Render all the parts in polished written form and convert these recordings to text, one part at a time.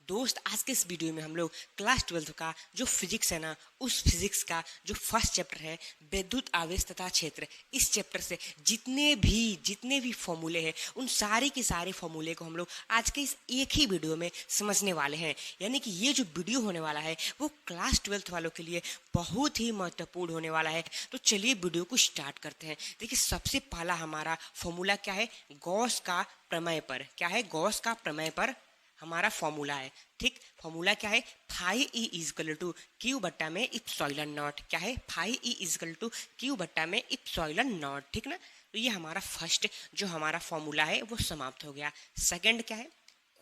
दोस्त आज के इस वीडियो में हम लोग क्लास 12 का जो फिजिक्स है ना, उस फिजिक्स का जो फर्स्ट चैप्टर है विद्युत आवेश तथा क्षेत्र, इस चैप्टर से जितने भी फॉर्मूले हैं उन सारे के सारे फॉर्मूले को हम लोग आज के इस एक ही वीडियो में समझने वाले हैं। यानी कि ये जो वीडियो होने वाला है वो क्लास 12 वालों के लिए बहुत ही महत्वपूर्ण होने वाला है। तो चलिए वीडियो को स्टार्ट करते हैं। देखिए, सबसे पहला हमारा फॉर्मूला क्या है? गॉस का प्रमेय पर। क्या है? गॉस का प्रमेय पर हमारा फॉर्मूला है। ठीक, फॉर्मूला क्या है? Phi E equal to Q बट्टा में इप्सिलॉन नॉट। क्या है? Phi E equal to Q बट्टा में इप्सिलॉन नॉट। ठीक ना, तो ये हमारा फर्स्ट जो हमारा फॉर्मूला है वो समाप्त हो गया। सेकंड क्या है?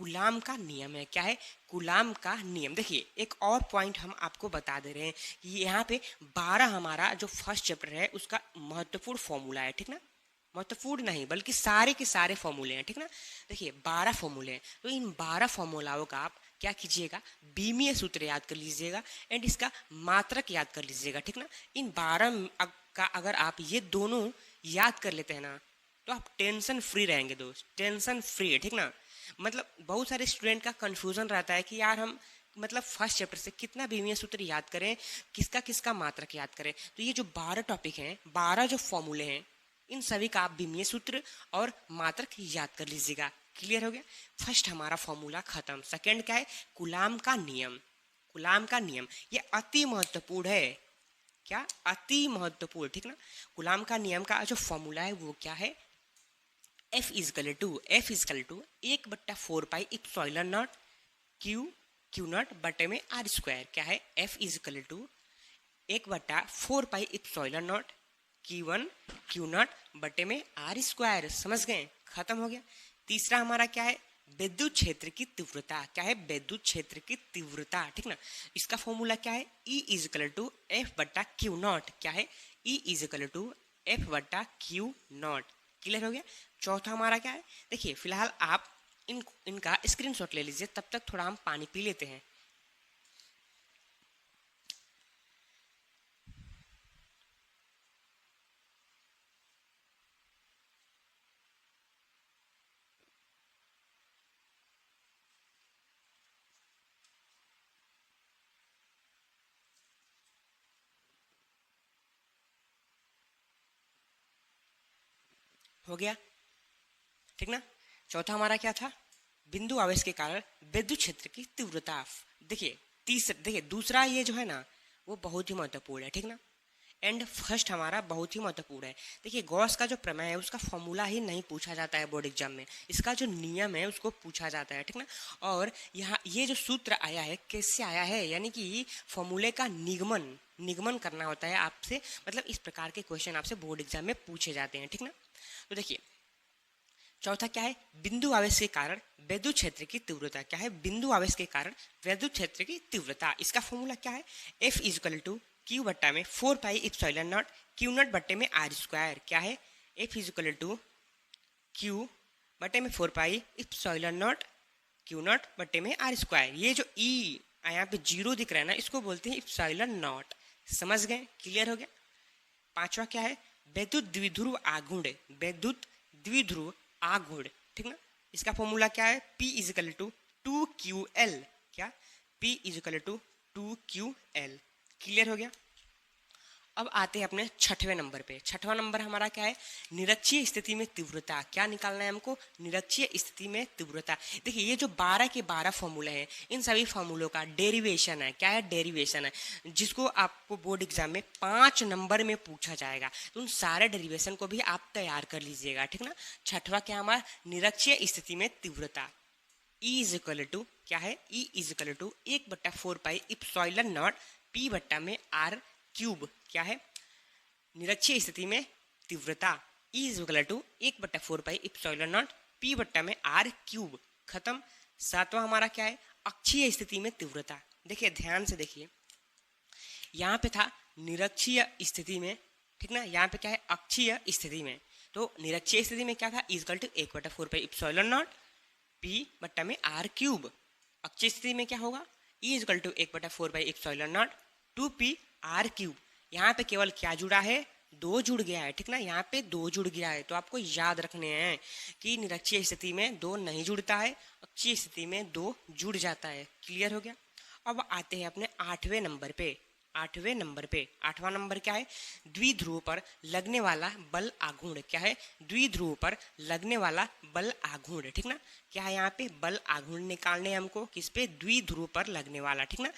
कूलाम का नियम है। क्या है? कूलाम का नियम। देखिए, एक और पॉइंट हम आपको बता दे रहे हैं कि यहाँ पे 12 हमारा जो फर्स्ट चैप्टर है उसका महत्वपूर्ण फॉर्मूला है। ठीक ना, महत्वपूर्ण नहीं बल्कि सारे के सारे फॉर्मूले हैं। ठीक ना, देखिए 12 फॉर्मूले हैं, तो इन 12 फॉर्मूलाओं का आप क्या कीजिएगा? बीमीय सूत्र याद कर लीजिएगा एंड इसका मात्रक याद कर लीजिएगा। ठीक ना, इन 12 का अगर आप ये दोनों याद कर लेते हैं ना तो आप टेंशन फ्री रहेंगे दोस्त, टेंशन फ्री है। ठीक ना, मतलब बहुत सारे स्टूडेंट का कंफ्यूजन रहता है कि यार हम मतलब फर्स्ट चैप्टर से कितना बीमीय सूत्र याद करें, किसका किसका मात्रक याद करें। तो ये जो 12 टॉपिक हैं, 12 जो फॉर्मूले हैं, इन सभी का आप बीमीय सूत्र और मात्रक याद कर लीजिएगा। क्लियर हो गया? फर्स्ट हमारा फॉर्मूला खत्म। सेकंड क्या है? कूलाम का नियम। कूलाम का नियम ये अति महत्वपूर्ण है। क्या? अति महत्वपूर्ण। ठीक ना, कूलाम का नियम का जो फॉर्मूला है वो क्या है? F equal to 1/4 pi epsilon naught Q naught बटे में आर स्क्वायर। क्या है? F equal to 1/4 pi epsilon naught Q naught बटे में आर स्क्वायर। समझ गए? खत्म हो गया। तीसरा हमारा क्या है? विद्युत क्षेत्र की तीव्रता। क्या है? विद्युत क्षेत्र की तीव्रता। ठीक ना, इसका फॉर्मूला क्या है? ई इजकल टू एफ बट्टा क्यू नॉट। क्या है? ई इजकल टू एफ बट्टा क्यू नॉट। क्लियर हो गया? चौथा हमारा क्या है? देखिए, फिलहाल आप इनका स्क्रीनशॉट ले लीजिए, तब तक थोड़ा हम पानी पी लेते हैं। हो गया? ठीक ना, चौथा हमारा क्या था? बिंदु आवेश के कारण विद्युत क्षेत्र की तीव्रता। देखिए दूसरा ये जो है ना वो बहुत ही महत्वपूर्ण है। ठीक ना, एंड फर्स्ट हमारा बहुत ही महत्वपूर्ण है। देखिए, गॉस का जो प्रमेय है उसका फॉर्मूला ही नहीं पूछा जाता है बोर्ड एग्जाम में, इसका जो नियम है उसको पूछा जाता है। ठीक ना, और यहाँ ये जो सूत्र आया है कैसे आया है, यानी कि फॉर्मूले का निगमन करना होता है आपसे। मतलब इस प्रकार के क्वेश्चन आपसे बोर्ड एग्जाम में पूछे जाते हैं। ठीक ना, तो देखिए चौथा क्या है? बिंदु आवेश के कारण विद्युत क्षेत्र की तीव्रता। क्या है? बिंदु आवेश के कारण विद्युत क्षेत्र की तीव्रता। इसका फॉर्मूला क्या है? एफ इजकल टू क्यू बट्टा में 4 पाई इप्सिलॉन नॉट क्यू नॉट बट्टे में आर स्क्वायर। क्या है? एफ इजकल टू क्यू बट्टे में 4 पाई इप्सिलॉन नॉट क्यू नॉट बट्टे में आर स्क्वायर। ये जो ई यहाँ पे जीरो दिख रहा है ना, इसको बोलते हैं इप्सिलॉन नॉट। समझ गए? क्लियर हो गया? पांचवा क्या है? विद्युत द्विध्रुव आघूर्ण। विद्युत द्विध्रुव आघूर्ण। ठीक ना, इसका फॉर्मूला क्या है? P equal to 2QL। क्या? P equal to 2QL। Clear हो गया? अब आते हैं अपने छठवें नंबर पे। छठवां नंबर हमारा क्या है? निरक्षीय स्थिति में तीव्रता। क्या निकालना है हमको? निरक्षीय स्थिति में तीव्रता। देखिए, ये जो 12 के 12 फॉर्मूले हैं इन सभी फॉर्मूलों का डेरिवेशन है। क्या है? डेरिवेशन है, जिसको आपको बोर्ड एग्जाम में 5 नंबर में पूछा जाएगा। तो उन सारे डेरिवेशन को भी आप तैयार कर लीजिएगा। ठीक ना, छठवा क्या हमारा? निरक्षीय स्थिति में तीव्रता। ई इज इक्वल टू क्या है? E is equal to 1/4 pi epsilon not P बट्टा में आर क्यूब। क्या है? निरक्षीय स्थिति में तीव्रता E is equal to 1/4 pi epsilon not P बट्टा में आर क्यूब। खत्म। सातवां हमारा क्या है? अक्षीय स्थिति में तीव्रता। देखिए ध्यान से देखिए, यहाँ पे था निरक्षीय स्थिति में। ठीक ना, यहाँ पे क्या है? अक्षीय स्थिति में। तो निरक्षीय स्थिति में क्या था? Equal to 1/4 pi epsilon not P बट्टा में आर क्यूब। अक्षीय स्थिति में क्या होगा? E equal to 1/4 pi epsilon not 2p R cube. यहाँ पे केवल क्या जुड़ा है? दो जुड़ गया है, ठीक ना, यहाँ पे दो जुड़ गया है, तो आपको याद रखने हैं कि निरक्षीय स्थिति में दो नहीं जुड़ता है, अक्षीय स्थिति में दो जुड़ जाता है। क्लियर हो गया। अब आते हैं अपने 8वें नंबर पे। 8वें नंबर पे 8वां नंबर क्या है? द्विध्रुव पर लगने वाला बल आघूर्ण। क्या है? द्विध्रुव पर लगने वाला बल आघूर्ण, ठीक ना। क्या है यहाँ पे? बल आघूर्ण निकालने हैं हमको, किस पे? द्विध्रुव पर लगने वाला, ठीक ना।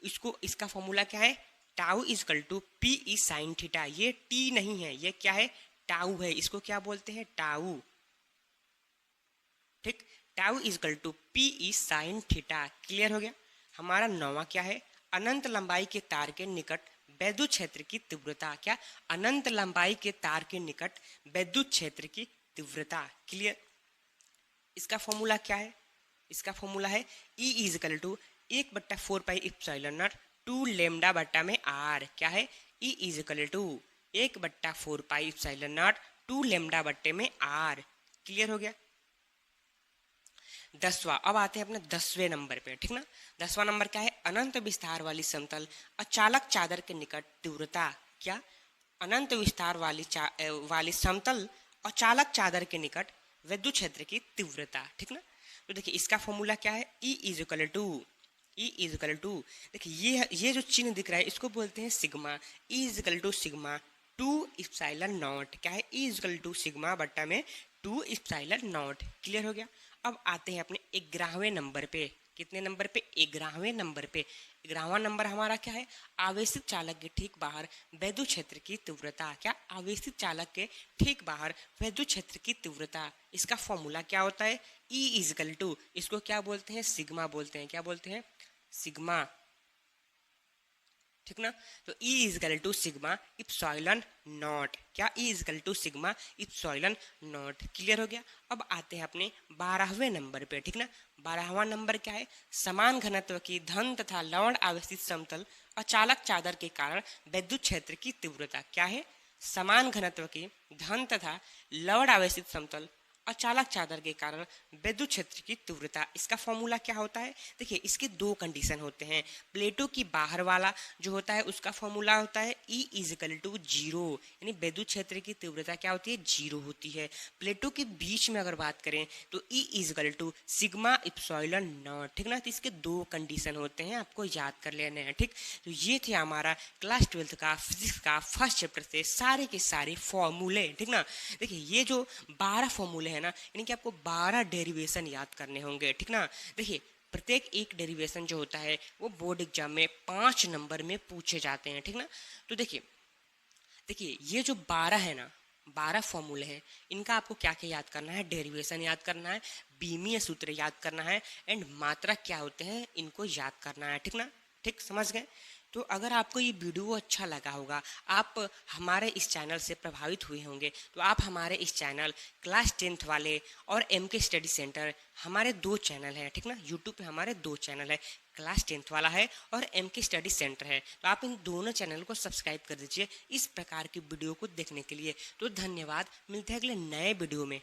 इसको इसका फॉर्मूला क्या है? Tau equal to P E sine theta. ये टी नहीं है, ये क्या है? टाउ है। इसको क्या बोलते हैं? टाउ, ठीक। Tau equal to P E sine theta. Clear हो गया। हमारा 9वां क्या है? अनंत लंबाई के तार के निकट वैद्युत क्षेत्र की तीव्रता। क्या? अनंत लंबाई के तार के निकट वैद्युत क्षेत्र की तीव्रता। क्लियर। इसका फॉर्मूला क्या है? इसका फॉर्मूला है E equal to 1/4 pi epsilon naught 2 lambda बट्टा में R। क्या है? E equal to 1/4 pi epsilon naught 2 lambda बट्टे में R। क्लियर हो गया। 10वां, अब आते हैं अपने 10वें नंबर पे, ठीक ना। 10वां नंबर क्या है? अनंत विस्तार वाली समतल अचालक चादर के निकट तीव्रता। क्या? अनंत विस्तार वाली समतल अचालक चादर के निकट विद्युत क्षेत्र की तीव्रता, ठीक ना। तो देखिए इसका फॉर्मूला क्या है? E इजकल टू देखिए ये जो चिन्ह दिख रहा है इसको बोलते हैं sigma. E equal to sigma 2 epsilon naught. क्या है? E इजकल टू सिग्मा बट्टा में 2 इप्सिलॉन नॉट। क्लियर हो गया। अब आते हैं अपने 11वें नंबर पे। कितने नंबर पे? 11वें नंबर पे। 11वां नंबर हमारा क्या है? आवेशित चालक के ठीक बाहर वैद्युत क्षेत्र की तीव्रता। क्या? आवेशित चालक के ठीक बाहर वैद्युत क्षेत्र की तीव्रता। इसका फॉर्मूला क्या होता है? E इजकल टू, इसको क्या बोलते हैं? सिग्मा बोलते हैं। क्या बोलते हैं? सिग्मा, ठीक ना। तो E equal to sigma epsilon naught. क्या? E equal to sigma epsilon naught. Clear हो गया। अब आते हैं अपने 12वें नंबर पे, ठीक ना। 12वां नंबर क्या है? समान घनत्व की धन तथा लवण आवेशित समतल अचालक चादर के कारण वैद्युत क्षेत्र की तीव्रता। क्या है? समान घनत्व की धन तथा लवण आवेशित समतल अचालक चादर के कारण विद्युत क्षेत्र की तीव्रता। इसका फॉर्मूला क्या होता है? देखिए इसके दो कंडीशन होते हैं। प्लेटों की बाहर वाला जो होता है उसका फॉर्मूला होता है E इजकल टू 0, यानी विद्युत क्षेत्र की तीव्रता क्या होती है? 0 होती है। प्लेटों के बीच में अगर बात करें तो E equal to sigma epsilon naught, ठीक ना। तो इसके दो कंडीशन होते हैं, आपको याद कर लेने हैं, ठीक। तो ये थे हमारा क्लास 12 का फिजिक्स का फर्स्ट चैप्टर से सारे के सारे फॉर्मूले, ठीक ना। देखिए ये जो 12 फॉर्मूले है ना, यानी कि आपको 12 डेरिवेशन याद करने होंगे, ठीक ना। देखिए प्रत्येक एक डेरिवेशन जो होता है वो बोर्ड एग्जाम में 5 नंबर में पूछे जाते हैं, ठीक ना। तो देखिए ये जो 12 है ना, 12 फॉर्मूले हैं, इनका आपको क्या क्या याद करना है? डेरिवेशन याद करना है, बीमीय सूत्र याद करना है, एंड मात्रक क्या होते हैं इनको याद करना है, ठीक ना। ठीक, समझ गए। तो अगर आपको ये वीडियो अच्छा लगा होगा, आप हमारे इस चैनल से प्रभावित हुए होंगे, तो आप हमारे इस चैनल क्लास 10th वाले और MK स्टडी सेंटर, हमारे दो चैनल हैं, ठीक ना। यूट्यूब पे हमारे दो चैनल है, क्लास 10th वाला है और MK स्टडी सेंटर है। तो आप इन दोनों चैनल को सब्सक्राइब कर दीजिए इस प्रकार की वीडियो को देखने के लिए। तो धन्यवाद, मिलते हैं अगले नए वीडियो में।